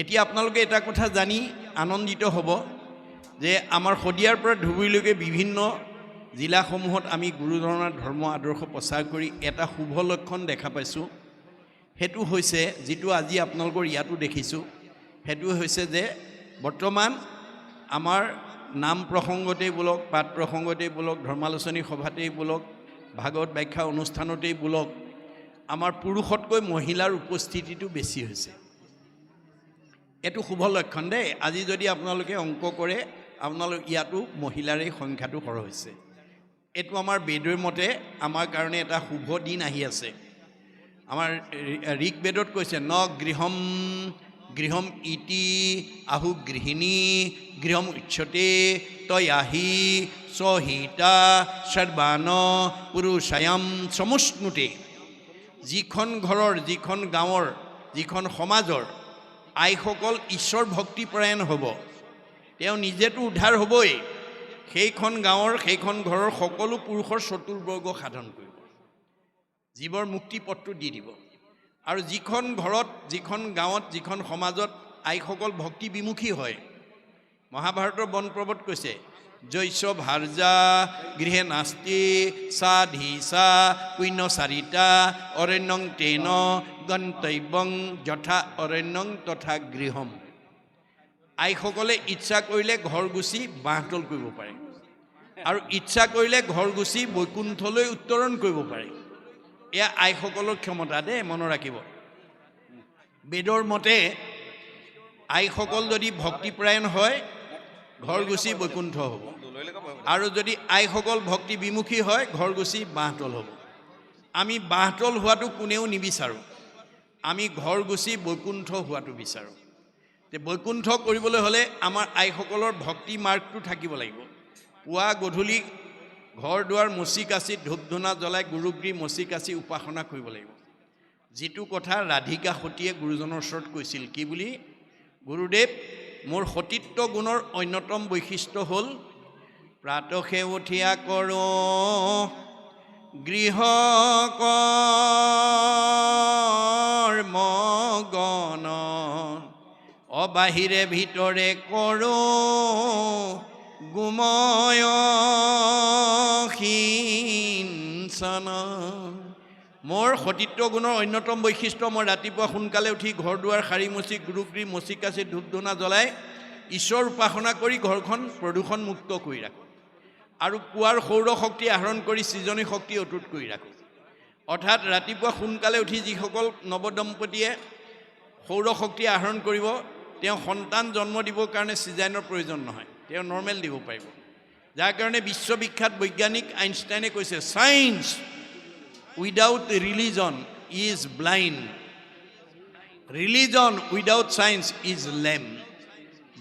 এতিয়া আপোনালোকে এটা কথা জানি আনন্দিত হ'ব যে আমাৰ শদিয়াৰ পৰা ধুবুৰীলৈকে বিভিন্ন জিলাসমূহত আমি গুৰুজনাৰ ধৰ্ম আদৰ্শ প্ৰচাৰ কৰি এটা শুভ লক্ষণ দেখা পাইছোঁ। সেইটো হৈছে যিটো আজি আপোনালোকৰ ইয়াতো দেখিছোঁ, সেইটো হৈছে যে বৰ্তমান আমাৰ নাম প্ৰসংগতেই বোলক, পাঠ প্ৰসংগতেই বোলক, ধৰ্মালোচনী সভাতেই বোলক, ভাগৱত ব্যাখ্যা অনুষ্ঠানতেই বোলক, আমাৰ পুৰুষতকৈ মহিলাৰ উপস্থিতিটো বেছি হৈছে। এইটো শুভ লক্ষণ দেই। আজি যদি আপোনালোকে অংক কৰে, আপোনালোক ইয়াতো মহিলাৰেই সংখ্যাটো সৰহ হৈছে। এইটো আমাৰ বেদৰ মতে আমাৰ কাৰণে এটা শুভ দিন আহি আছে। আমাৰ ঋক বেদত কৈছে ন গৃহম গৃহম ইতি আহু গৃহিণী গৃহম উচ্যতে তয়াহি সহিতা সৰ্বান পুৰুষায়াম সমুষ্ণুতে। যিখন ঘৰৰ, যিখন গাঁৱৰ, যিখন সমাজৰ আইসকল ঈশ্বৰ ভক্তিপৰায়ণ হ'ব, তেওঁ নিজেতো উদ্ধাৰ হ'বই, সেইখন গাঁৱৰ সেইখন ঘৰৰ সকলো পুৰুষৰ চতুৰ্বৰ্গ সাধন কৰিব, জীৱৰ মুক্তি পথটো দি দিব। আৰু যিখন ঘৰত, যিখন গাঁৱত, যিখন সমাজত আইসকল ভক্তি বিমুখী হয়, মহাভাৰতৰ বন পৰ্বত কৈছে জৈস্য ভাৰ্যা গৃহে নাস্তি সা ধীসা পুণ্যচাৰিতা অৰণ্যং তেন গন্তব্যং যথা অৰণ্যং তথা গৃহম। আইসকলে ইচ্ছা কৰিলে ঘৰ গুচি বাঁহতল কৰিব পাৰে, আৰু ইচ্ছা কৰিলে ঘৰ গুচি বৈকুণ্ঠলৈ উত্তৰণ কৰিব পাৰে। এয়া আইসকলৰ ক্ষমতা দেই, মনত ৰাখিব। বেদৰ মতে আইসকল যদি ভক্তিপৰায়ণ হয়, ঘৰ গুচি বৈকুণ্ঠ হ'ব, আৰু যদি আইসকল ভক্তি বিমুখী হয়, ঘৰ গুচি বাঁহতল হ'ব। আমি বাঁহতল হোৱাটো কোনেও নিবিচাৰোঁ, আমি ঘৰ গুচি বৈকুণ্ঠ হোৱাটো বিচাৰোঁ। তে বৈকুণ্ঠ কৰিবলৈ হ'লে আমাৰ আইসকলৰ ভক্তি মাৰ্গটো থাকিব লাগিব। পুৱা গধূলি ঘৰ দুৱাৰ মচি কাচি ধূপ ধূনা জ্বলাই গুৰুগৃহ মচি কাচি উপাসনা কৰিব লাগিব। যিটো কথা ৰাধিকা সতীয়ে গুৰুজনৰ ওচৰত কৈছিল, কি বুলি? গুৰুদেৱ, মোৰ সতীত্ব গুণৰ অন্যতম বৈশিষ্ট্য হ'ল প্ৰাতসে উঠিয়া কৰোঁ গৃহ কৰ্মগণ, অবাহিৰে ভিতৰে কৰোঁ গুময় সিঞ্চন। মোৰ সতীত্ব গুণৰ অন্যতম বৈশিষ্ট্য, মই ৰাতিপুৱা সোনকালে উঠি ঘৰ দুৱাৰ সাৰি মচি গুৰুগৃহ মচি কাচি ধূপ ধূনা জ্বলাই ঈশ্বৰ উপাসনা কৰি ঘৰখন প্ৰদূষণ মুক্ত কৰি ৰাখোঁ, আৰু পুৱাৰ সৌৰ শক্তি আহৰণ কৰি সৃজনী শক্তি অটুট কৰি ৰাখোঁ। অৰ্থাৎ ৰাতিপুৱা সোনকালে উঠি যিসকল নৱদম্পতীয়ে সৌৰ শক্তি আহৰণ কৰিব, তেওঁ সন্তান জন্ম দিবৰ কাৰণে চিজাইনৰ প্ৰয়োজন নহয়, তেওঁ নৰ্মেল দিব পাৰিব। যাৰ কাৰণে বিশ্ববিখ্যাত বৈজ্ঞানিক আইনষ্টাইনে কৈছে science without religion is blind, religion without science is লেম।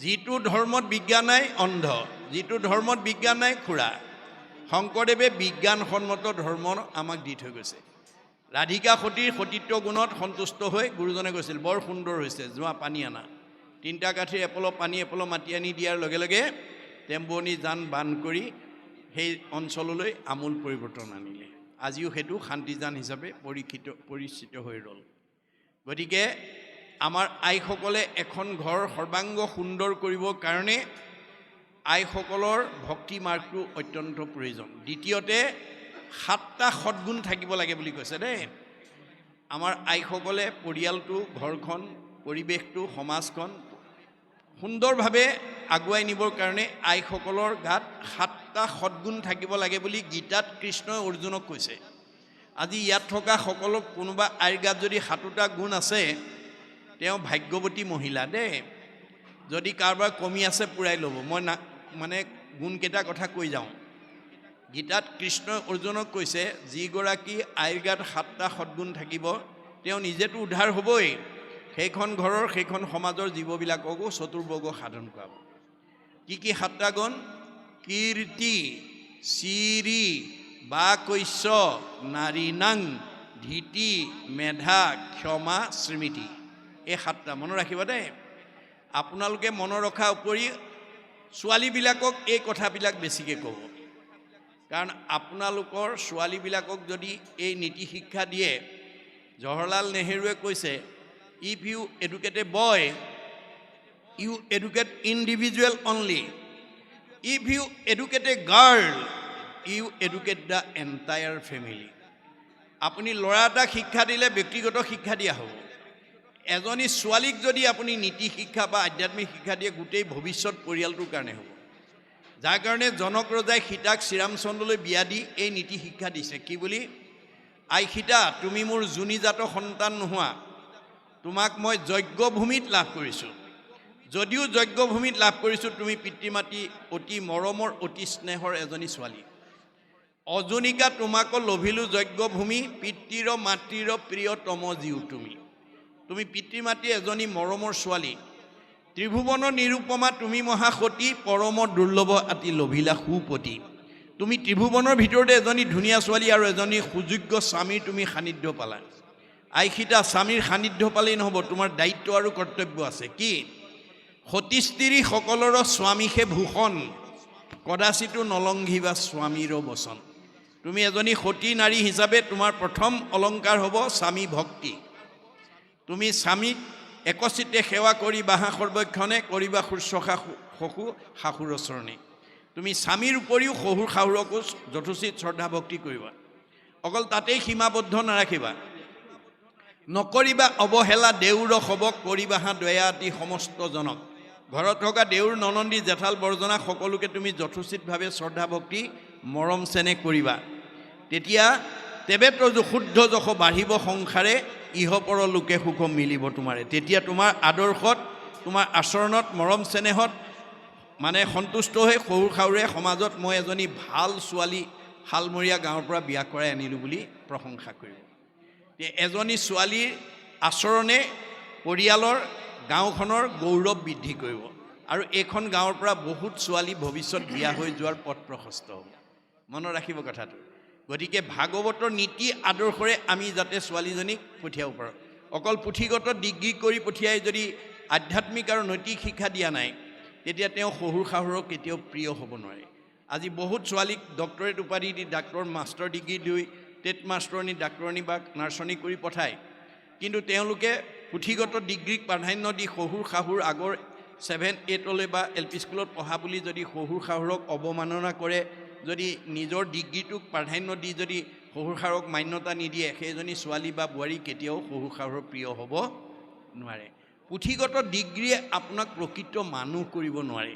যিটো ধৰ্মত বিজ্ঞান নাই অন্ধ, যিটো ধৰ্মত বিজ্ঞান নাই খুৰা। শংকৰদেৱে বিজ্ঞানসন্মত ধৰ্ম আমাক দি থৈ গৈছে। ৰাধিকা সতীৰ সতীত্ব গুণত সন্তুষ্ট হৈ গুৰুজনে কৈছিল বৰ সুন্দৰ হৈছে, যোৱা পানী আনা। 3টা কাঠিৰ এপল পানী এপল মাটি আনি দিয়াৰ লগে লগে টেম্বুৱনী জান বান কৰি সেই অঞ্চললৈ আমূল পৰিৱৰ্তন আনিলে। আজিও সেইটো শান্তিজান হিচাপে পৰিচিত হৈ ৰ'ল। গতিকে আমাৰ আইসকলে এখন ঘৰ সৰ্বাংগ সুন্দৰ কৰিবৰ কাৰণে আইসকলৰ ভক্তি মাৰ্গটো অত্যন্ত প্ৰয়োজন। দ্বিতীয়তে 7টা সদ্গুণ থাকিব লাগে বুলি কৈছে দেই। আমাৰ আইসকলে পৰিয়ালটো, ঘৰখন, পৰিৱেশটো, সমাজখন সুন্দৰভাৱে আগুৱাই নিবৰ কাৰণে আইসকলৰ গাত 7টা সদ্গুণ থাকিব লাগে বুলি গীতাত কৃষ্ণই অৰ্জুনক কৈছে। আজি ইয়াত থকা সকলো কোনোবা আইৰ গাত যদি 7টা গুণ আছে, তেওঁ ভাগ্যৱতী মহিলা দেই। যদি কাৰোবাৰ কমি আছে পূৰাই ল'ব। মই মানে গুণকেইটা কথা কৈ যাওঁ। গীতাত কৃষ্ণই অৰ্জুনক কৈছে যিগৰাকী আইৰ গাত 7টা সদ্গুণ থাকিব, তেওঁ নিজেতো উদ্ধাৰ হ'বই, সেইখন ঘৰৰ সেইখন সমাজৰ জীৱবিলাককো চতুৰ্বৰ্গ সাধন কৰাব। কি কি 7টা গুণ? কীৰ্তি, চিৰি, বাকৈশ্য, নাৰীনাং, ধীতি, মেধা, ক্ষমা, স্মৃতি। এই 7টা মনত ৰাখিব দেই। আপোনালোকে মনত ৰখাৰ উপৰি ছোৱালীবিলাকক এই কথাবিলাক বেছিকৈ ক'ব, কাৰণ আপোনালোকৰ ছোৱালীবিলাকক যদি এই নীতি শিক্ষা দিয়ে, জৱাহৰলাল নেহৰুৱে কৈছে if you educate a boy you educate individual only. If you educate a girl, you educate the entire family. আপুনি ল'ৰা এটাক শিক্ষা দিলে ব্যক্তিগত শিক্ষা দিয়া হ'ব। এজনী ছোৱালীক যদি আপুনি নীতি শিক্ষা বা আধ্যাত্মিক শিক্ষা দিয়ে গোটেই ভৱিষ্যত পৰিয়ালটোৰ কাৰণে হ'ব। যাৰ কাৰণে জনক ৰজাই সীতাক শ্ৰীৰামচন্দ্ৰলৈ বিয়া দি এই নীতি শিক্ষা দিছে কি বুলি, আই সীতা তুমি মোৰ জুনিজাত সন্তান নোহোৱা, তোমাক মই যজ্ঞভূমিত লাভ কৰিছোঁ। যদিও যজ্ঞভূমিত লাভ কৰিছোঁ, তুমি পিতৃ মাতৃ অতি মৰমৰ অতি স্নেহৰ এজনী ছোৱালী। অজনিকা তোমাকো লভিলো যজ্ঞভূমি, পিতৃৰ মাতৃৰ প্ৰিয়তম জীৱ তুমি। তুমি পিতৃ মাতৃ এজনী মৰমৰ ছোৱালী। ত্ৰিভুৱনৰ নিৰূপমা তুমি মহাসতী, পৰম দুৰ্লভ আতি লভিলা সুপতি। তুমি ত্ৰিভুৱনৰ ভিতৰতে এজনী ধুনীয়া ছোৱালী আৰু এজনী সুযোগ্য স্বামীৰ তুমি সান্নিধ্য পালা। আই সীতা স্বামীৰ সান্নিধ্য পালেই নহ'ব, তোমাৰ দায়িত্ব আৰু কৰ্তব্য আছে। কি? সতী স্ত্ৰী সকলৰ স্বামীহে ভূষণ, কদাচিতো নলংঘিবা স্বামীৰ বচন। তুমি এজনী সতী নাৰী হিচাপে তোমাৰ প্ৰথম অলংকাৰ হ'ব স্বামী ভক্তি। তুমি স্বামীক একচিতে সেৱা কৰিবা সৰ্বক্ষণে, কৰিবা শুশ্ৰূষা শশু শাহুৰ চৰণে। তুমি স্বামীৰ উপৰিও শহুৰ শাহুৰকো যথোচিত শ্ৰদ্ধা ভক্তি কৰিবা। অকল তাতেই সীমাবদ্ধ নাৰাখিবা, নকৰিবা অৱহেলা দেউৰ সবক, কৰিবা দয়া আতি সমস্ত জনক। ঘৰত থকা দেউৰ ননন্দী জেঠাল বৰ্জনা সকলোকে তুমি যথোচিতভাৱে শ্ৰদ্ধা ভক্তি মৰম চেনেহ কৰিবা। তেতিয়া তেবে তজু শুদ্ধ যশ বাঢ়িব সংসাৰে, ইহপৰ লোকে সুখ মিলিব তোমাৰে। তেতিয়া তোমাৰ আদৰ্শত তোমাৰ আচৰণত মৰম চেনেহত মানে সন্তুষ্ট হৈ শহুৰ শাহুৰে সমাজত মই এজনী ভাল ছোৱালী শালমৰীয়া গাঁৱৰ পৰা বিয়া কৰাই আনিলোঁ বুলি প্ৰশংসা কৰিব। এজনী ছোৱালীৰ আচৰণে পৰিয়ালৰ গাঁওখনৰ গৌৰৱ বৃদ্ধি কৰিব আৰু এইখন গাঁৱৰ পৰা বহুত ছোৱালী ভৱিষ্যত বিয়া হৈ যোৱাৰ পথ প্ৰশস্ত হ'ব। মনত ৰাখিব কথাটো। গতিকে ভাগৱতৰ নীতি আদৰ্শৰে আমি যাতে ছোৱালীজনীক পঠিয়াব পাৰোঁ। অকল পুথিগত ডিগ্ৰী কৰি পঠিয়াই যদি আধ্যাত্মিক আৰু নৈতিক শিক্ষা দিয়া নাই, তেতিয়া তেওঁ শহুৰ শাহুৰক কেতিয়াও প্ৰিয় হ'ব নোৱাৰে। আজি বহুত ছোৱালীক ডক্টৰেট উপাধি দি ডাক্তৰ মাষ্টাৰ ডিগ্ৰী দি টেট মাষ্টৰণী ডাক্তৰণী বা নাৰ্ছনী কৰি পঠায়, কিন্তু তেওঁলোকে পুথিগত ডিগ্ৰীক প্ৰাধান্য দি শহুৰ শাহুৰ আগৰ 7-8লৈ বা LP স্কুলত পঢ়া বুলি যদি শহুৰ শাহুৰক অৱমাননা কৰে, যদি নিজৰ ডিগ্ৰীটোক প্ৰাধান্য দি যদি শহুৰ শাহুৰক মান্যতা নিদিয়ে, সেইজনী ছোৱালী বা বোৱাৰী কেতিয়াও শহুৰ শাহুৰৰ প্ৰিয় হ'ব নোৱাৰে। পুথিগত ডিগ্ৰীয়ে আপোনাক প্ৰকৃত মানুহ কৰিব নোৱাৰে।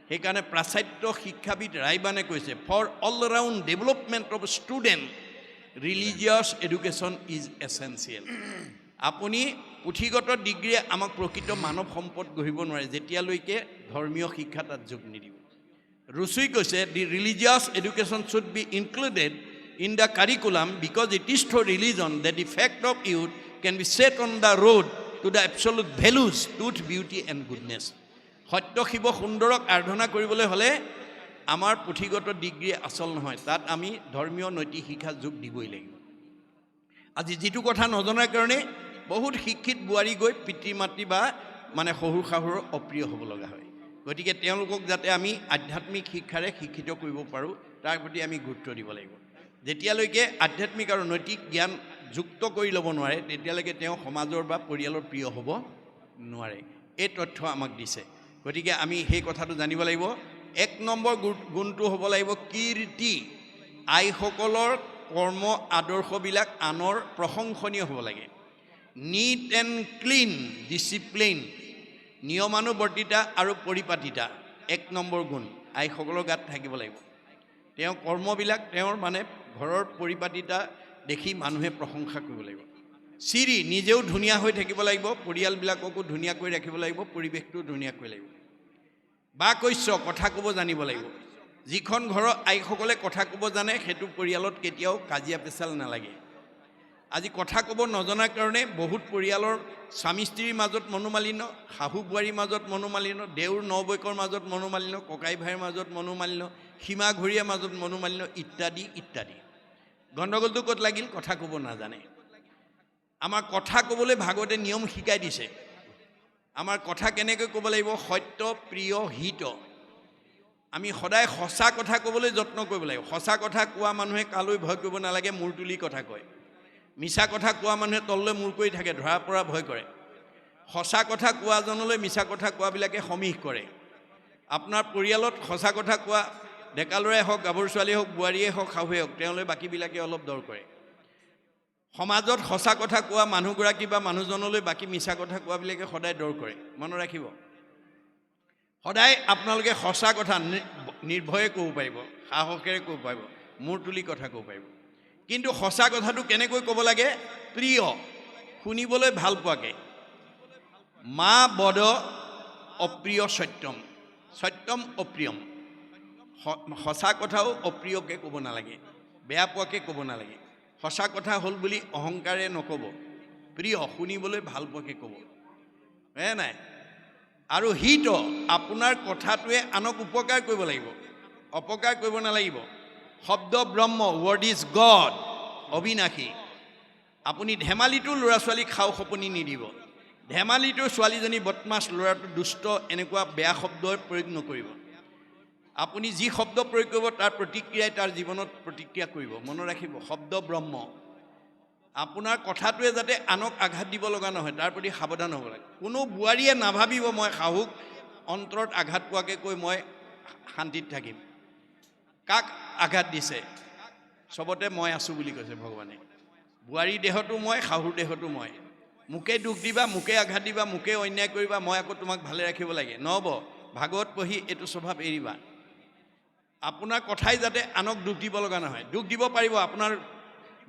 সেইকাৰণে প্ৰাচাত্য শিক্ষাবিদ ৰাইবানে কৈছে, for all round development of student religious education is essential. আপুনি পুথিগত ডিগ্ৰীয়ে আমাক প্ৰকৃত মানৱ সম্পদ গঢ়িব নোৱাৰে যেতিয়ালৈকে ধৰ্মীয় শিক্ষা তাত যোগ নিদিব। ৰুচুই কৈছে, the religious education should be included in the curriculum because it is through religion that the fact of youth can be set on the road to the absolute values truth beauty and goodness. সত্য শিৱ সুন্দৰক আৰাধনা কৰিবলৈ হ'লে আমাৰ পুথিগত degree আচল নহয়, তাত আমি ধৰ্মীয় নৈতিক শিক্ষা যোগ দিবই লাগিব। আজি যিটো কথা নজনাৰ কাৰণে বহুত শিক্ষিত বোৱাৰী গৈ পিতৃ মাতৃ বা মানে শহুৰ শাহুৰৰ অপ্ৰিয় হ'ব লগা হয়। গতিকে তেওঁলোকক যাতে আমি আধ্যাত্মিক শিক্ষাৰে শিক্ষিত কৰিব পাৰোঁ তাৰ প্ৰতি আমি গুৰুত্ব দিব লাগিব। যেতিয়ালৈকে আধ্যাত্মিক আৰু নৈতিক জ্ঞান যুক্ত কৰি ল'ব নোৱাৰে, তেতিয়ালৈকে তেওঁ সমাজৰ বা পৰিয়ালৰ প্ৰিয় হ'ব নোৱাৰে। এই তথ্য আমাক দিছে। গতিকে আমি সেই কথাটো জানিব লাগিব। 1 নম্বৰ গুণটো হ'ব লাগিব কীৰ্তি। আইসকলৰ কৰ্ম আদৰ্শবিলাক আনৰ প্ৰশংসনীয় হ'ব লাগে। নীট এণ্ড ক্লিন, ডিচিপ্লিন, নিয়মানুবৰ্তিতা আৰু পৰিপাটিতা 1 নম্বৰ গুণ আইসকলৰ গাত থাকিব লাগিব। তেওঁ কৰ্মবিলাক তেওঁৰ মানে ঘৰৰ পৰিপাটিতা দেখি মানুহে প্ৰশংসা কৰিব লাগিব। চিৰি, নিজেও ধুনীয়া হৈ থাকিব লাগিব, পৰিয়ালবিলাককো ধুনীয়াকৈ ৰাখিব লাগিব, পৰিৱেশটো ধুনীয়াকৈ লাগিব। বাকস্য, কথা ক'ব জানিব লাগিব। যিখন ঘৰৰ আইসকলে কথা ক'ব জানে সেইটো পৰিয়ালত কেতিয়াও কাজিয়া পেচাল নালাগে। আজি কথা ক'ব নজনাৰ কাৰণে বহুত পৰিয়ালৰ স্বামী স্ত্ৰীৰ মাজত মনোমালিন্য, শাহু বোৱাৰীৰ মাজত মনোমালিন্য, দেউৰ নবৈকৰ মাজত মনোমালিন্য, ককাই ভাইৰ মাজত মনোমালিন্য, সীমা ঘূৰীয়াৰ মাজত মনোমালিন্য ইত্যাদি ইত্যাদি। গণ্ডগোলটো ক'ত লাগিল? কথা ক'ব নাজানে। আমাৰ কথা ক'বলৈ ভাগৱতে নিয়ম শিকাই দিছে। আমাৰ কথা কেনেকৈ ক'ব লাগিব? সত্য, প্ৰিয়, হিত। আমি সদায় সঁচা কথা ক'বলৈ যত্ন কৰিব লাগিব। সঁচা কথা কোৱা মানুহে কালৈ ভয় কৰিব নালাগে, মূৰ তুলি কথা কয়। মিছা কথা কোৱা মানুহে তললৈ মূৰ কৰি থাকে, ধৰা পৰা ভয় কৰে। সঁচা কথা কোৱাজনলৈ মিছা কথা কোৱাবিলাকে সমীহ কৰে। আপোনাৰ পৰিয়ালত সঁচা কথা কোৱা ডেকা ল'ৰাই হওক, গাভৰু ছোৱালীয়ে হওক, বোৱাৰীয়ে হওক, শাহুৱে হওক, তেওঁলৈ বাকীবিলাকে অলপ দৰ কৰে। সমাজত সঁচা কথা কোৱা মানুহগৰাকী বা মানুহজনলৈ বাকী মিছা কথা কোৱাবিলাকে সদায় দৰ কৰে। মনত ৰাখিব, সদায় আপোনালোকে সঁচা কথা নিৰ্ভয়ে ক'ব পাৰিব, সাহসেৰে ক'ব পাৰিব, মূৰ তুলি কথা ক'ব পাৰিব। কিন্তু সঁচা কথাটো কেনেকৈ ক'ব লাগে? প্ৰিয়, শুনিবলৈ ভাল পোৱাকৈ। মা বদ অপ্ৰিয় সত্যম, সত্যম অপ্ৰিয়ম। সঁচা কথাও অপ্ৰিয়কৈ ক'ব নালাগে, বেয়া পোৱাকৈ ক'ব নালাগে। সঁচা কথা হ'ল বুলি অহংকাৰে নক'ব, প্ৰিয়, শুনিবলৈ ভাল পোৱাকৈ ক'ব, হে নাই? আৰু হিত, আপোনাৰ কথাটোৱে আনক উপকাৰ কৰিব লাগিব, অপকাৰ কৰিব নালাগিব। শব্দ ব্ৰহ্ম, ৱৰ্ড ইজ গড, অবিনাশী। আপুনি ধেমালিটো ল'ৰা ছোৱালীক খাও সপনি নিদিব। ধেমালিটো ছোৱালীজনী বদমাছ, ল'ৰাটো দুষ্ট, এনেকুৱা বেয়া শব্দৰ প্ৰয়োগ নকৰিব। আপুনি যি শব্দ প্ৰয়োগ কৰিব তাৰ প্ৰতিক্ৰিয়াই তাৰ জীৱনত প্ৰতিক্ৰিয়া কৰিব। মনত ৰাখিব, শব্দ ব্ৰহ্ম। আপোনাৰ কথাটোৱে যাতে আনক আঘাত দিব লগা নহয়, তাৰ প্ৰতি সাৱধান হ'ব লাগে। কোনো বোৱাৰীয়ে নাভাবিব মই শাহুক অন্তৰত আঘাত পোৱাকৈ কৈ মই শান্তিত থাকিম। কাক আঘাত দিছে? চবতে মই আছোঁ বুলি কৈছে ভগৱানে। বোৱাৰীৰ দেহতো মই, শাহুৰ দেহতো মই। মোকে দুখ দিবা, মোকে আঘাত দিবা, মোকে অন্যায় কৰিবা, মই আকৌ তোমাক ভালে ৰাখিব লাগে, নহ'ব। ভাগৱত পঢ়ি এইটো স্বভাৱ এৰিবা। আপোনাৰ কথাই যাতে আনক দুখ দিব লগা নহয়। দুখ দিব পাৰিব, আপোনাৰ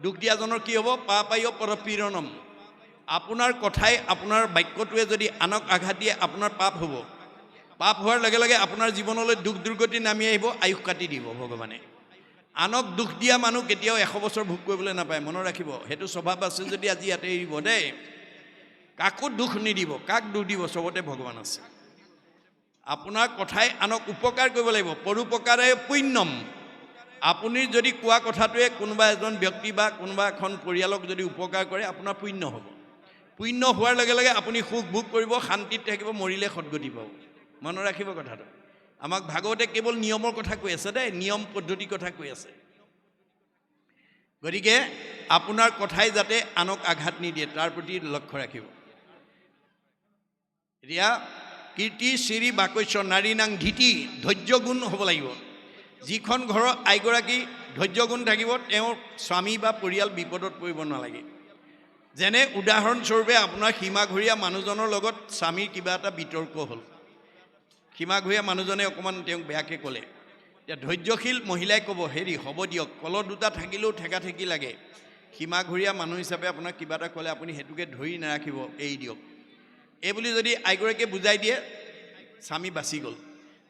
দুখ দিয়াজনৰ কি হ'ব? পাপায় পৰপীড়নম। আপোনাৰ কথাই, আপোনাৰ বাক্যটোৱে যদি আনক আঘাত দিয়ে, আপোনাৰ পাপ হ'ব। পাপ হোৱাৰ লগে লগে আপোনাৰ জীৱনলৈ দুখ দুৰ্গতি নামি আহিব, আয়ুস কাটি দিব ভগৱানে। আনক দুখ দিয়া মানুহ কেতিয়াও 100 বছৰ ভোগ কৰিবলৈ নাপায়। মনত ৰাখিব, সেইটো স্বভাৱ আছে যদি আজি ইয়াতে এৰিব দেই। কাকো দুখ নিদিব, কাক দুখ দিব? চবতে ভগৱান আছে। আপোনাৰ কথাই আনক উপকাৰ কৰিব লাগিব। পৰোপকাৰে পুণ্যম। আপুনি যদি কোৱা কথাটোৱে কোনোবা এজন ব্যক্তি বা কোনোবা এখন পৰিয়ালক যদি উপকাৰ কৰে, আপোনাৰ পুণ্য হ'ব। পুণ্য হোৱাৰ লগে লগে আপুনি সুখ ভোগ কৰিব, শান্তিত থাকিব, মৰিলে সদ্গতি পাব। মনত ৰাখিব কথাটো। আমাক ভাগৱতে কেৱল নিয়মৰ কথা কৈ আছে দেই, নিয়ম পদ্ধতিৰ কথা কৈ আছে। গতিকে আপোনাৰ কথাই যাতে আনক আঘাত নিদিয়ে, তাৰ প্ৰতি লক্ষ্য ৰাখিব। এতিয়া কীৰ্তি শ্ৰী বাকস্য নাৰী নাং ধীতি, ধৈৰ্য গুণ হ'ব লাগিব। যিখন ঘৰৰ আইগৰাকী ধৈৰ্য গুণ থাকিব, তেওঁৰ স্বামী বা পৰিয়াল বিপদত পৰিব নালাগে। যেনে উদাহৰণস্বৰূপে আপোনাৰ সীমাঘৰীয়া মানুহজনৰ লগত স্বামীৰ কিবা এটা বিতৰ্ক হ'ল, সীমাঘৰীয়া মানুহজনে অকণমান তেওঁক বেয়াকৈ ক'লে। এতিয়া ধৈৰ্যশীল মহিলাই ক'ব, হেৰি হ'ব দিয়ক, কলৰ দুটা থাকিলেও ঠেকা ঠেকি লাগে। সীমাঘৰীয়া মানুহ হিচাপে আপোনাক কিবা এটা ক'লে আপুনি সেইটোকে ধৰি নাৰাখিব, এৰি দিয়ক। এই বুলি যদি আইগৰাকীয়ে বুজাই দিয়ে, স্বামী বাচি গ'ল।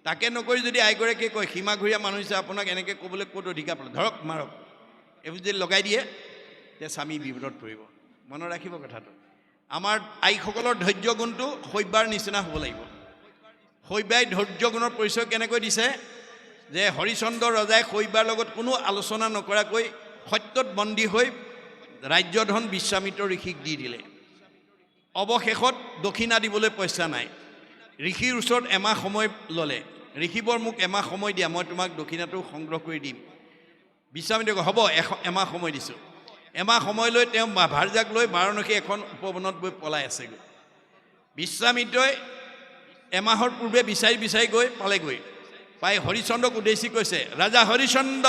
তাকে নকৰি যদি আইগৰাকীয়ে কয়, সীমাঘৰীয়া মানুহ হিচাপে আপোনাক এনেকৈ ক'বলৈ ক'ত অধিকাৰ পালে, ধৰক মাৰক, এইবোৰ যদি লগাই দিয়ে, তেতিয়া স্বামী বিপদত পৰিব। মনত ৰাখিব কথাটো। আমাৰ আইসকলৰ ধৈৰ্য গুণটো শৈব্যাৰ নিচিনা হ'ব লাগিব। শৈব্যাই ধৈৰ্য গুণৰ পৰিচয় কেনেকৈ দিছে? যে হৰিচন্দ্ৰ ৰজাই শৈব্যাৰ লগত কোনো আলোচনা নকৰাকৈ সত্যত বন্দী হৈ ৰাজ্যধন বিশ্বামিত্ৰ ঋষিক দি দিলে। অৱশেষত দক্ষিণা দিবলৈ পইচা নাই। ঋষিৰ ওচৰত এমাহ সময় ল'লে, ঋষিবৰ মোক এমাহ সময় দিয়া, মই তোমাক দক্ষিণাটো সংগ্ৰহ কৰি দিম। বিশ্বামিত্ৰক হ'ব, এমাহ সময় দিছোঁ। এমাহ সময় লৈ তেওঁ ভাৰ্যাক লৈ বাৰাণসী এখন উপবনত গৈ পলাই আছেগৈ। বিশ্বামিত্ৰই এমাহৰ পূৰ্বে বিচাৰি বিচাৰি গৈ পালেগৈ। পাই হৰিচন্দ্ৰক উদ্দেশ্যি কৈছে, ৰাজা হৰিচন্দ্ৰ,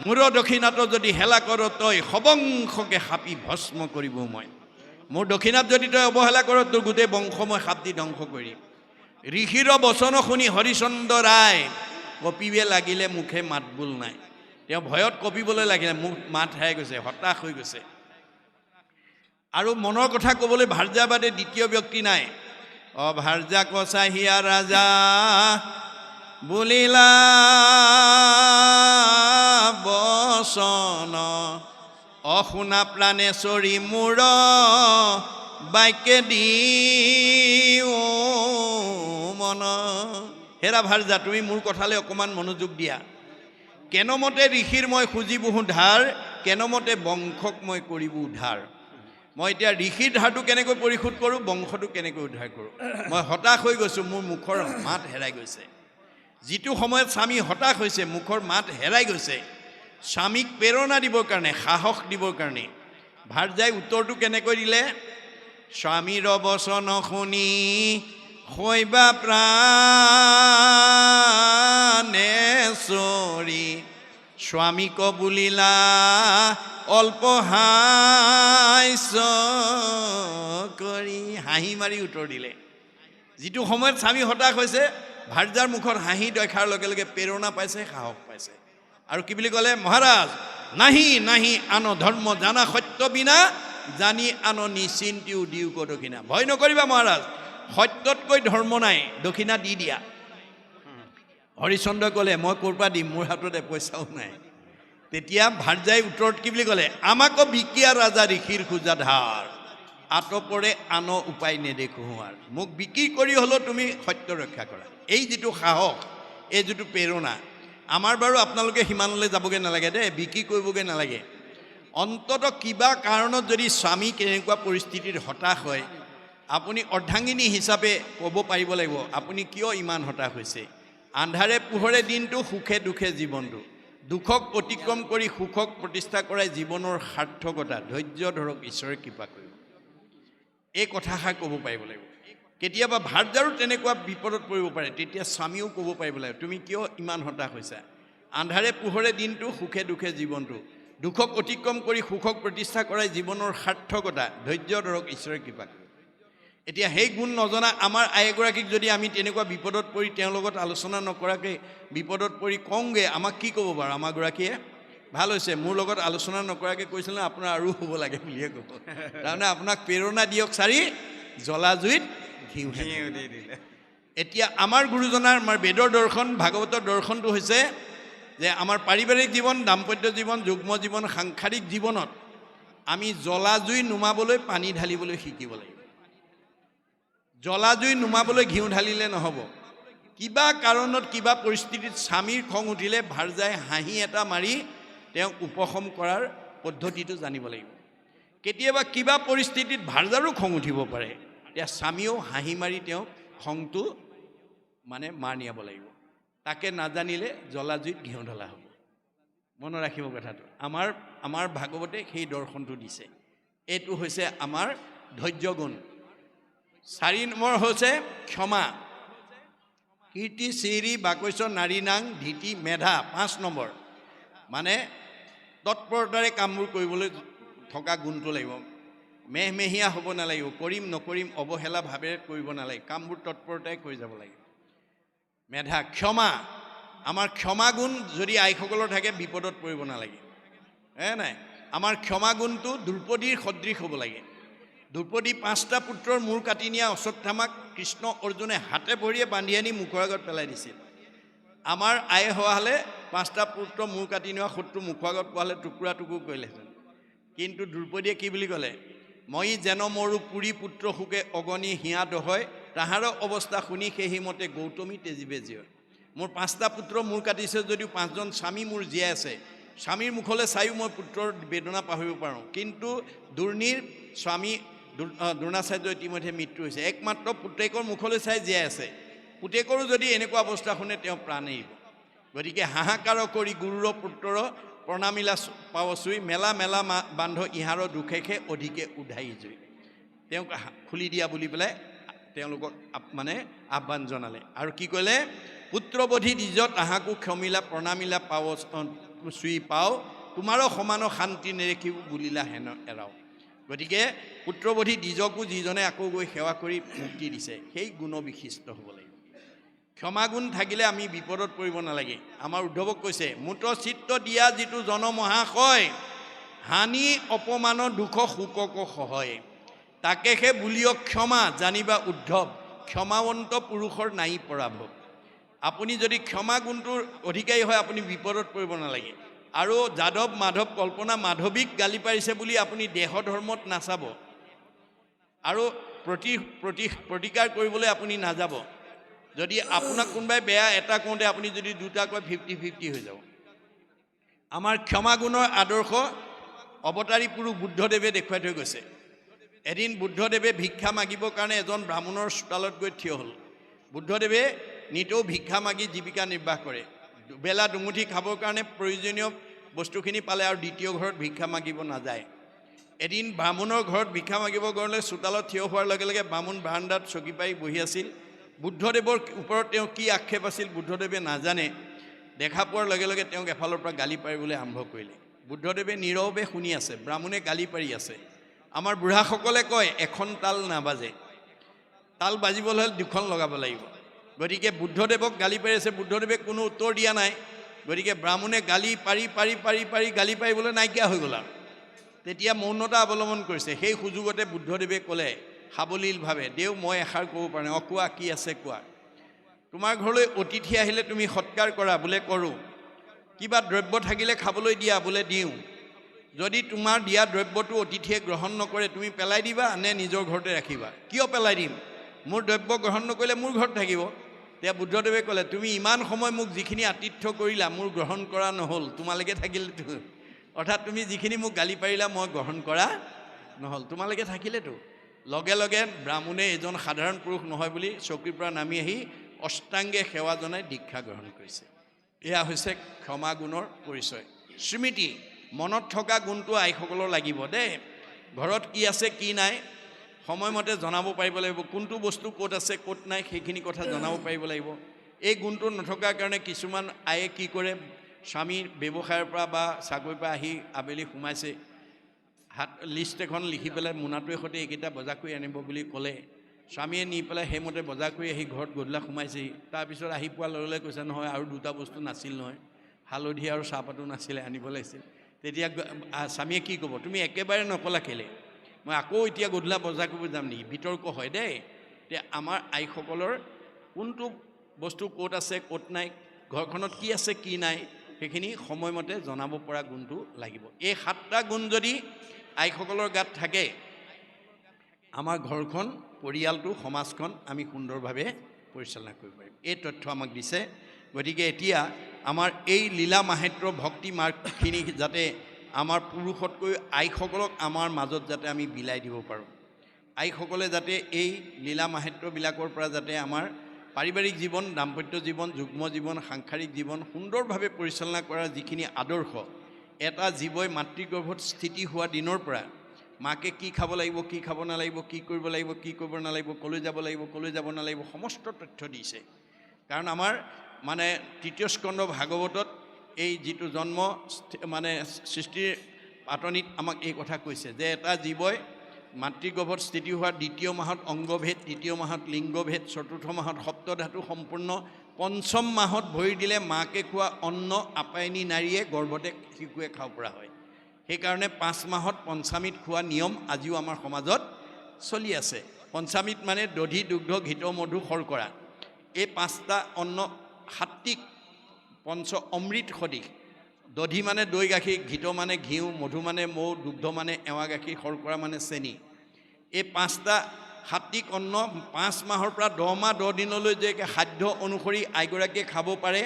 মোৰ দক্ষিণাটো যদি হেলা কৰ তই, সবংশকে সাপি ভস্ম কৰিব মই। মোৰ দক্ষিণাত যদি তই অৱহেলা কৰ, তোৰ গোটেই বংশ মই সাপ দি ধ্বংস কৰিম। ঋষিৰ বচন শুনি হৰিচন্দ্ৰ ৰায় কঁপিবে লাগিলে, মুখে মাত বোল নাই। তেওঁ ভয়ত কঁপিবলৈ লাগিলে, মুখ মাত হেৰাই গৈছে, হতাশ হৈ গৈছে। আৰু মনৰ কথা ক'বলৈ ভাৰ্যা বাদে দ্বিতীয় ব্যক্তি নাই। ভাৰ্যা কচাহিয়া ৰাজা বুলিলা বচন, অশুনা প্ৰাণেশ্বৰী মূৰ বাক্যে দিও মন। হেৰা ভাৰ্যা, তুমি মোৰ কথালৈ অকণমান মনোযোগ দিয়া। কেনমতে ঋষিৰ মই খুজিবহো ধাৰ, কেনমতে বংশক মই কৰিব উদ্ধাৰ। মই এতিয়া ঋষিৰ ধাৰটো কেনেকৈ পৰিশোধ কৰোঁ, বংশটো কেনেকৈ উদ্ধাৰ কৰোঁ। মই হতাশ হৈ গৈছোঁ, মোৰ মুখৰ মাত হেৰাই গৈছে। যিটো সময়ত স্বামী হতাশ হৈছে, মুখৰ মাত হেৰাই গৈছে, স্বামীক প্ৰেৰণা দিবৰ কাৰণে, সাহস দিবৰ কাৰণে ভাৰ্যাই উত্তৰটো কেনেকৈ দিলে? স্বামীৰ বচন শুনি শৈবা প্ৰাণেশ্বৰী স্বামীক বুলিলা অল্প হাস্য কৰি হাঁহি মাৰি উত্তৰ দিলে। যিটো সময়ত স্বামী হতাশ হৈছে, ভাৰ্যাৰ মুখত হাঁহি দেখাৰ লগে লগে প্ৰেৰণা পাইছে, সাহস পাইছে। আৰু কি বুলি ক'লে? মহাৰাজ, নাহি নাহি আন ধৰ্ম জানা সত্য বিনা জানি আন নিচিন্তিও দিওক দক্ষিণা। ভয় নকৰিবা মহাৰাজ, সত্যতকৈ ধৰ্ম নাই, দক্ষিণা দি দিয়া। হৰিচন্দ্ৰই ক'লে, মই ক'ৰ পৰা দিম, মোৰ হাতত পইচাও নাই। তেতিয়া ভাৰ্যাই উত্তৰত কি বুলি ক'লে? আমাকো বিকিয়া ৰাজা ঋষিৰ খোজা ধাৰ, আতপৰে আন উপায় নেদেখো আৰু। মোক বিক্ৰী কৰি হ'লেও তুমি সত্য ৰক্ষা কৰা। এই যিটো সাহস, এই যিটো প্ৰেৰণা, আমাৰ বাৰু আপোনালোকে সিমানলৈ যাবগৈ নালাগে দেই, বিক্ৰী কৰিবগৈ নালাগে। অন্ততঃ কিবা কাৰণত যদি স্বামী কেনেকুৱা পৰিস্থিতিত হতাশ হয়, আপুনি অৰ্ধাংগিনী হিচাপে ক'ব পাৰিব লাগিব, আপুনি কিয় ইমান হতাশ হৈছে। আন্ধাৰে পোহৰে দিনটো, সুখে দুখে জীৱনটো। দুখক অতিক্ৰম কৰি সুখক প্ৰতিষ্ঠা কৰাই জীৱনৰ সাৰ্থকতা। ধৈৰ্য ধৰক, ঈশ্বৰে কৃপা কৰিব। এই কথাষাৰ ক'ব পাৰিব লাগিব। কেতিয়াবা ভাৰ্যাৰো তেনেকুৱা বিপদত পৰিব পাৰে, তেতিয়া স্বামীও ক'ব পাৰিব লাগিব, তুমি কিয় ইমান হতাশ হৈছা। আন্ধাৰে পোহৰে দিনটো, সুখে দুখে জীৱনটো। দুখক অতিক্ৰম কৰি সুখক প্ৰতিষ্ঠা কৰাই জীৱনৰ সাৰ্থকতা। ধৈৰ্য ধৰক, ঈশ্বৰে কৃপা কৰিব। এতিয়া সেই গুণ নজনা আমাৰ আই এগৰাকীক যদি আমি তেনেকুৱা বিপদত পৰি তেওঁৰ লগত আলোচনা নকৰাকৈ বিপদত পৰি কওঁগৈ, আমাক কি ক'ব বাৰু? আমাৰ গৰাকীয়ে ভাল হৈছে, মোৰ লগত আলোচনা নকৰাকৈ কৈছিল, আপোনাৰ আৰু হ'ব লাগে বুলিয়ে ক'ব। তাৰমানে আপোনাক প্ৰেৰণা দিয়ক চাৰি, জ্বলা জুইত ঘিউ দি দিলে। এতিয়া আমাৰ গুৰুজনাৰ, আমাৰ বেদৰ দৰ্শন, ভাগৱতৰ দৰ্শনটো হৈছে যে আমাৰ পাৰিবাৰিক জীৱন, দাম্পত্য জীৱন, যুগ্ম জীৱন, সাংসাৰিক জীৱনত আমি জ্বলা জুই নুমাবলৈ পানী ঢালিবলৈ শিকিব লাগিব। জ্বলা জুই নুমাবলৈ ঘিউ ঢালিলে নহ'ব। কিবা কাৰণত, কিবা পৰিস্থিতিত স্বামীৰ খং উঠিলে ভাৰ্যাই হাঁহি এটা মাৰি তেওঁক উপশম কৰাৰ পদ্ধতিটো জানিব লাগিব। কেতিয়াবা কিবা পৰিস্থিতিত ভাৰ্যাৰো খং উঠিব পাৰে, এতিয়া স্বামীয়েও হাঁহি মাৰি তেওঁক খংটো মানে মাৰ নিয়াব লাগিব। তাকে নাজানিলে জ্বলা জুইত ঘিউ ঢলা হ'ব। মনত ৰাখিব কথাটো। আমাৰ ভাগৱতে সেই দৰ্শনটো দিছে। এইটো হৈছে আমাৰ ধৈৰ্য গুণ। 4 নম্বৰ হৈছে ক্ষমা। কীৰ্তি চিৰি বাকৈশ্য নাৰী নাং ধীতি মেধা। 5 নম্বৰ মানে তৎপৰতাৰে কামবোৰ কৰিবলৈ থকা গুণটো লাগিব। মেহমেহীয়া হ'ব নালাগিব, কৰিম নকৰিম অৱহেলা ভাৱেৰে কৰিব নালাগে, কামবোৰ তৎপৰতাৰে কৰি যাব লাগে। মেধা, ক্ষমা। আমাৰ ক্ষমা গুণ যদি আইসকলৰ থাকে বিপদত পৰিব নালাগে, নাই। আমাৰ ক্ষমা গুণটো দ্ৰৌপদীৰ সদৃশ হ'ব লাগে। দ্ৰৌপদী 5টা পুত্ৰৰ মূৰ কাটি নিয়া অশ্বত্থামাক কৃষ্ণ অৰ্জুনে হাতে ভৰিয়ে বান্ধি আনি মুখৰ আগত পেলাই দিছিল। আমাৰ আই হোৱা হ'লে 5টা পুত্ৰ মূৰ কাটি নিয়া শত্ৰু মুখৰ আগত পোৱা হ'লে টুকুৰা টুকুৰ কৰিলেহেঁতেন। কিন্তু দ্ৰৌপদীয়ে কি বুলি ক'লে? মই যেন মোৰো পুৰী পুত্ৰ শোকে অগণি হিয়া দহয়, তাহাৰ অৱস্থা শুনি সেইমতে গৌতমী তেজীবে জীয়। মোৰ 5টা পুত্ৰ মূৰ কাটিছে যদিও 5জন স্বামী মোৰ জীয়াই আছে। স্বামীৰ মুখলৈ চায়ো মই পুত্ৰৰ বেদনা পাহৰিব পাৰোঁ, কিন্তু দুৰ্নীৰ স্বামী দ্ৰোণাচাৰ্য ইতিমধ্যে মৃত্যু হৈছে। একমাত্ৰ পুতেকৰ মুখলৈ চাই জীয়াই আছে। পুতেকৰো যদি এনেকুৱা অৱস্থা শুনে তেওঁ প্ৰাণ এৰিব। গতিকে হাহাকাৰ কৰি গুৰুৰ পুত্ৰৰ প্ৰণামিলা পাৱচুই, মেলা মেলা বান্ধ ইহাৰ দুখেষে অধিকে উধাই জুই। তেওঁক খুলি দিয়া বুলি পেলাই তেওঁলোকক মানে আহ্বান জনালে। আৰু কি ক'লে? পুত্ৰবধি দ্বিজ তাহাকো ক্ষমিলা প্ৰণামিলা পাৱ চুই পাও, তোমাৰো সমান শান্তি নেৰেখিও বুলিলা হেন এৰাও। গতিকে পুত্ৰবধি দ্বিজকো যিজনে আকৌ গৈ সেৱা কৰি মুক্তি দিছে, সেই গুণবিশিষ্ট হ'ব লাগিব। ক্ষমাগুণ থাকিলে আমি বিপদত পৰিব নালাগে। আমাৰ উদ্ধৱক কৈছে, মুত চিত্ত দিয়া যিটো জনমহাশয়, হানি অপমান দুখ শোকক সহয়, তাকেহে বুলিও ক্ষমা জানিবা উদ্ধৱ, ক্ষমাৱন্ত পুৰুষৰ নাই পৰাভৱ। আপুনি যদি ক্ষমা গুণটোৰ অধিকাৰী হয় আপুনি বিপদত পৰিব নালাগে। আৰু যাদৱ মাধৱ কল্পনা মাধৱীক গালি পাৰিছে বুলি আপুনি দেহ ধৰ্মত নাচাব, আৰু প্ৰতিকাৰ কৰিবলৈ আপুনি নাযাব। যদি আপোনাক কোনোবাই বেয়া এটা কওঁতে আপুনি যদি দুটা কয় 50-50 হৈ যাব। আমাৰ ক্ষমাগুণৰ আদৰ্শ অৱতাৰী পুৰুষ বুদ্ধদেৱে দেখুৱাই থৈ গৈছে। এদিন বুদ্ধদেৱে ভিক্ষা মাগিবৰ কাৰণে এজন ব্ৰাহ্মণৰ চোতালত গৈ থিয় হ'ল। বুদ্ধদেৱে নিতৌ ভিক্ষা মাগি জীৱিকা নিৰ্বাহ কৰে। দুবেলা দুমুঠি খাবৰ কাৰণে প্ৰয়োজনীয় বস্তুখিনি পালে আৰু দ্বিতীয় ঘৰত ভিক্ষা মাগিব নাযায়। এদিন বামুণৰ ঘৰত ভিক্ষা মাগিব গ'লে চোতালত থিয় হোৱাৰ লগে লগে বামুণ বাৰান্দাত চকী পাৰি বহি আছিল। বুদ্ধদেৱৰ ওপৰত তেওঁ কি আক্ষেপ আছিল বুদ্ধদেৱে নাজানে। দেখা পোৱাৰ লগে লগে তেওঁক এফালৰ পৰা গালি পাৰিবলৈ আৰম্ভ কৰিলে। বুদ্ধদেৱে নীৰৱে শুনি আছে, ব্ৰাহ্মণে গালি পাৰি আছে। আমাৰ বুঢ়াসকলে কয় এখন তাল নাবাজে, তাল বাজিবলৈ হ'লে দুখন লগাব লাগিব। গতিকে বুদ্ধদেৱক গালি পাৰি আছে, বুদ্ধদেৱে কোনো উত্তৰ দিয়া নাই। গতিকে ব্ৰাহ্মণে গালি পাৰি পাৰি পাৰি পাৰি গালি পাৰিবলৈ নাইকিয়া হৈ গ'ল আৰু। তেতিয়া মৌনতা অৱলম্বন কৰিছে। সেই সুযোগতে বুদ্ধদেৱে ক'লে সাৱলীলভাৱে, দেও মই এষাৰ ক'ব পৰা নাই। কোৱা, কি আছে কোৱা। তোমাৰ ঘৰলৈ অতিথি আহিলে তুমি সৎকাৰ কৰা, বোলে কৰোঁ। কিবা দ্ৰব্য থাকিলে খাবলৈ দিয়া, বোলে দিওঁ। যদি তোমাৰ দিয়া দ্ৰব্যটো অতিথিয়ে গ্ৰহণ নকৰে তুমি পেলাই দিবা নে নিজৰ ঘৰতে ৰাখিবা? কিয় পেলাই দিম? মোৰ দ্ৰব্য গ্ৰহণ নকৰিলে মোৰ ঘৰত থাকিব। তেতিয়া বুদ্ধদেৱে ক'লে, তুমি ইমান সময় মোক যিখিনি আতিথ্য কৰিলা মোৰ গ্ৰহণ কৰা নহ'ল, তোমালোকে থাকিলেতো। অৰ্থাৎ তুমি যিখিনি মোক গালি পাৰিলা মই গ্ৰহণ কৰা নহ'ল, তোমালোকে থাকিলেতো। লগে লগে ব্ৰাহ্মণে এজন সাধাৰণ পুৰুষ নহয় বুলি চকীৰ পৰা নামি আহি অষ্টাংগে সেৱা জনাই দীক্ষা গ্ৰহণ কৰিছে। এয়া হৈছে ক্ষমা গুণৰ পৰিচয়। স্মৃতি, মনত থকা গুণটো আইসকলৰ লাগিব দেই। ঘৰত কি আছে কি নাই সময়মতে জনাব পাৰিব লাগিব। কোনটো বস্তু ক'ত আছে ক'ত নাই সেইখিনি কথা জনাব পাৰিব লাগিব। এই গুণটো নথকাৰ কাৰণে কিছুমান আয়ে কি কৰে, স্বামীৰ ব্যৱসায়ৰ পৰা বা চাকৰিৰ পৰা আহি আবেলি সোমাইছে, হাত লিষ্ট এখন লিখি পেলাই মোনাটোৱে সৈতে এইকেইটা বজাৰ কৰি আনিব বুলি ক'লে, স্বামীয়ে নি পেলাই সেইমতে বজাৰ কৰি আহি ঘৰত গধূলা সোমাইছেহি। তাৰপিছত আহি পোৱাৰ লগে লগে কৈছে, নহয় আৰু দুটা বস্তু নাছিল নহয়, হালধি আৰু চাহপাতো নাছিলে, আনিব লাগিছিল। তেতিয়া স্বামীয়ে কি ক'ব, তুমি একেবাৰে নকলা কেলে, মই আকৌ এতিয়া গধূলা বজাৰ কৰিব যাম নেকি? বিতৰ্ক হয় দেই। এতিয়া আমাৰ আইসকলৰ কোনটো বস্তু ক'ত আছে ক'ত নাই, ঘৰখনত কি আছে কি নাই সেইখিনি সময়মতে জনাব পৰা গুণটো লাগিব। এই 7টা গুণ যদি আইসকলৰ গাত থাকে আমাৰ ঘৰখন, পৰিয়ালটো, সমাজখন আমি সুন্দৰভাৱে পৰিচালনা কৰিব পাৰিম। এই তথ্য আমাক দিছে। গতিকে এতিয়া আমাৰ এই লীলা মাহেত্ৰ ভক্তি মাৰ্গখিনি যাতে আমাৰ পুৰুষতকৈ আইসকলক আমাৰ মাজত যাতে আমি বিলাই দিব পাৰোঁ। আইসকলে যাতে এই লীলা মাহেত্ৰবিলাকৰ পৰা যাতে আমাৰ পাৰিবাৰিক জীৱন, দাম্পত্য জীৱন, যুগ্ম জীৱন, সাংসাৰিক জীৱন সুন্দৰভাৱে পৰিচালনা কৰাৰ যিখিনি আদৰ্শ, এটা জীৱই মাতৃগৰ্ভত স্থিতি হোৱা দিনৰ পৰা মাকে কি খাব লাগিব, কি খাব নালাগিব, কি কৰিব লাগিব, কি কৰিব নালাগিব, ক'লৈ যাব লাগিব, ক'লৈ যাব নালাগিব, সমস্ত তথ্য দিছে। কাৰণ আমাৰ মানে 3য় স্কন্ধ ভাগৱতত এই যিটো জন্ম মানে সৃষ্টিৰ পাতনিত আমাক এই কথা কৈছে যে এটা জীৱই মাতৃগৰ্ভত স্থিতি হোৱাৰ 2য় মাহত অংগভেদ, 3য় মাহত লিংগভেদ, 4ৰ্থ মাহত সপ্তধাতু সম্পূৰ্ণ, 5ম মাহত ভৰি দিলে মাকে খোৱা অন্ন আপায়নী নাৰীয়ে গৰ্ভতে শিশুৱে খাব পৰা হয়। সেইকাৰণে 5 মাহত পঞ্চামৃত খোৱা নিয়ম আজিও আমাৰ সমাজত চলি আছে। পঞ্চামৃত মানে দধি, দুগ্ধ, ঘৃত, মধু, শৰ্কৰা। এই 5টা অন্ন সাত্বিক পঞ্চ অমৃত সদৃশ। দধি মানে দৈ গাখীৰ, ঘৃত মানে ঘিউ, মধু মানে মৌ, দুগ্ধ মানে এৱা গাখীৰ, শৰ্কৰা মানে চেনি। এই 5টা সাত্বিক অন্ন 5 মাহৰ পৰা 10 মাহ 10 দিনলৈ যে সাধ্য অনুসৰি আইগৰাকীয়ে খাব পাৰে,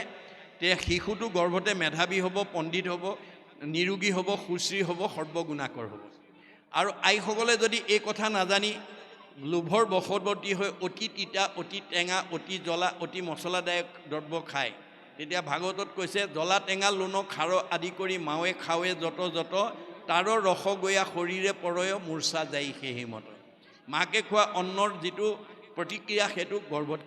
তে শিশুটো গৰ্ভতে মেধাৱী হ'ব, পণ্ডিত হ'ব, নিৰোগী হ'ব, সুশ্ৰী হ'ব, সৰ্বগুণাকৰ হ'ব। আৰু আইসকলে যদি এই কথা নাজানি লোভৰ বশৱৰ্তী হৈ অতি তিতা, অতি টেঙা, অতি জ্বলা, অতি মছলাদায়ক দ্ৰব্য খায়, তেতিয়া ভাগৱতত কৈছে, জ্বলা টেঙা লোণ খাৰ আদি কৰি মাৱে খাৱে যত যত, তাৰ ৰস গয়া শৰীৰে পৰয় মূৰ্ছা যায় সেই মত। মাকে খোৱা অন্নৰ যিটো প্ৰতিক্ৰিয়া সেইটো গৰ্ভত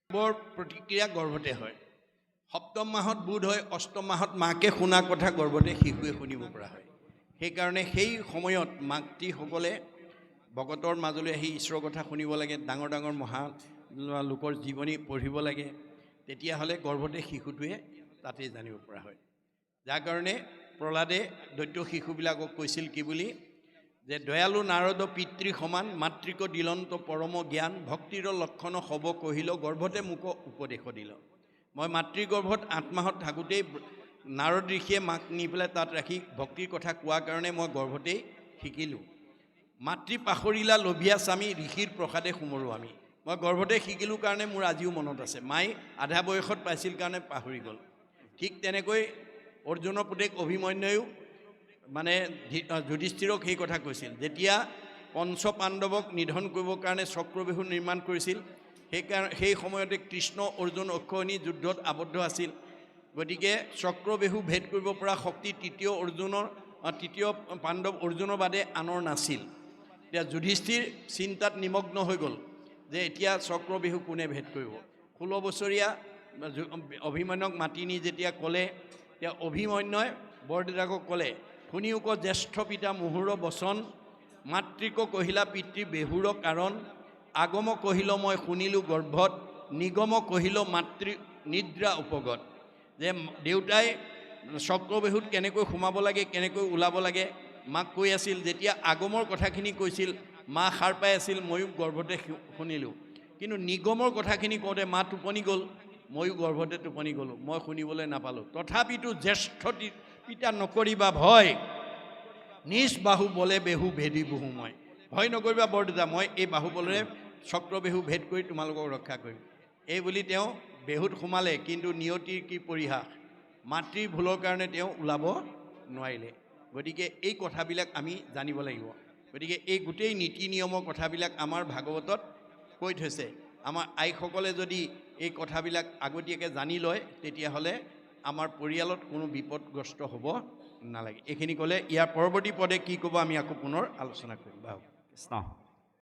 বৰ প্ৰতিক্ৰিয়া গৰ্ভতে হয়। 7ম মাহত বোধ হয়, 8ম মাহত মাকে শুনা কথা গৰ্ভতে শিশুৱে শুনিব পৰা হয়। সেইকাৰণে সেই সময়ত মাতৃসকলে ভকতৰ মাজলৈ আহি ঈশ্বৰৰ কথা শুনিব লাগে, ডাঙৰ ডাঙৰ মহা লোকৰ জীৱনী পঢ়িব লাগে, তেতিয়াহ'লে গৰ্ভতে শিশুটোৱে তাতে জানিব পৰা হয়। যাৰ কাৰণে প্ৰহ্লাদে দৈত্য শিশুবিলাকক কৈছিল কি বুলি, যে দয়ালু নাৰদ পিতৃ সমান, মাতৃক দিলন্ত পৰম জ্ঞান, ভক্তিৰ লক্ষণ হ'ব কহিল, গৰ্ভতে মোক উপদেশ দিল। মই মাতৃগৰ্ভত 8 মাহত থাকোঁতেই নাৰদ ঋষিয়ে মাক নি পেলাই তাত ৰাখি ভক্তিৰ কথা কোৱাৰ কাৰণে মই গৰ্ভতেই শিকিলোঁ। মাতৃ পাহৰিলা লোভিয়া স্বামী, ঋষিৰ প্ৰসাদে সুমৰো আমি। মই গৰ্ভতে শিকিলোঁ কাৰণে মোৰ আজিও মনত আছে। মায়ে আধা বয়সত পাইছিল কাৰণে পাহৰি গ'ল। ঠিক তেনেকৈ অৰ্জুনৰ পুতেক অভিমন্যুও মানে যুধিষ্ঠিৰক সেই কথা কৈছিল যেতিয়া পঞ্চ পাণ্ডৱক নিধন কৰিবৰ কাৰণে চক্ৰবেহু নিৰ্মাণ কৰিছিল সেই সময়তে কৃষ্ণ অৰ্জুন অক্ষয়ণী যুদ্ধত আবদ্ধ আছিল গতিকে চক্ৰবেহু ভেদ কৰিব পৰা শক্তি তৃতীয় পাণ্ডৱ অৰ্জুনৰ বাদে আনৰ নাছিল এতিয়া যুধিষ্ঠিৰ চিন্তাত নিমগ্ন হৈ গ'ল যে এতিয়া চক্ৰবেহু কোনে ভেদ কৰিব 16 বছৰীয়া অভিমন্যুক মাতি নি যেতিয়া ক'লে তেতিয়া অভিমন্যুই বৰদেউতাকক ক'লে শুনিওক জ্যেষ্ঠ পিতা মুহুৰ বচন মাতৃক কহিলা পিতৃ বেহুৰ কাৰণ আগম কহিল মই শুনিলোঁ গৰ্ভত নিগম কহিল মাতৃ নিদ্ৰা উপগত যে দেউতাই চক্ৰবেহুত কেনেকৈ সোমাব লাগে কেনেকৈ ওলাব লাগে মাক কৈ আছিল যেতিয়া আগমৰ কথাখিনি কৈছিল মা সাৰ পাই আছিল ময়ো গৰ্ভতে শুনিলোঁ কিন্তু নিগমৰ কথাখিনি কওঁতে মা টোপনি গ'ল ময়ো গৰ্ভতে টোপনি গ'লোঁ মই শুনিবলৈ নাপালোঁ তথাপিতো জ্যেষ্ঠ পিতা নকৰিবা ভয় নিজ বাহু বলে বেহু ভেদি বহু মই ভয় নকৰিবা বৰদেউতা মই এই বাহুবলেৰে চক্ৰবেহু ভেদ কৰি তোমালোকক ৰক্ষা কৰিম এই বুলি তেওঁ বেহুত সোমালে কিন্তু নিয়তিৰ কি পৰিহাস মাতৃৰ ভুলৰ কাৰণে তেওঁ ওলাব নোৱাৰিলে গতিকে এই কথাবিলাক আমি জানিব লাগিব গতিকে এই গোটেই নীতি নিয়মৰ কথাবিলাক আমাৰ ভাগৱতত কৈ থৈছে আমাৰ আইসকলে যদি এই কথাবিলাক আগতীয়াকৈ জানি লয় তেতিয়াহ'লে আমাৰ পৰিয়ালত কোনো বিপদগ্ৰস্ত হ'ব নালাগে এইখিনি ক'লে ইয়াৰ পৰৱৰ্তী পদে কি ক'ব আমি আকৌ পুনৰ আলোচনা কৰিম বাৰু কৃষ্ণ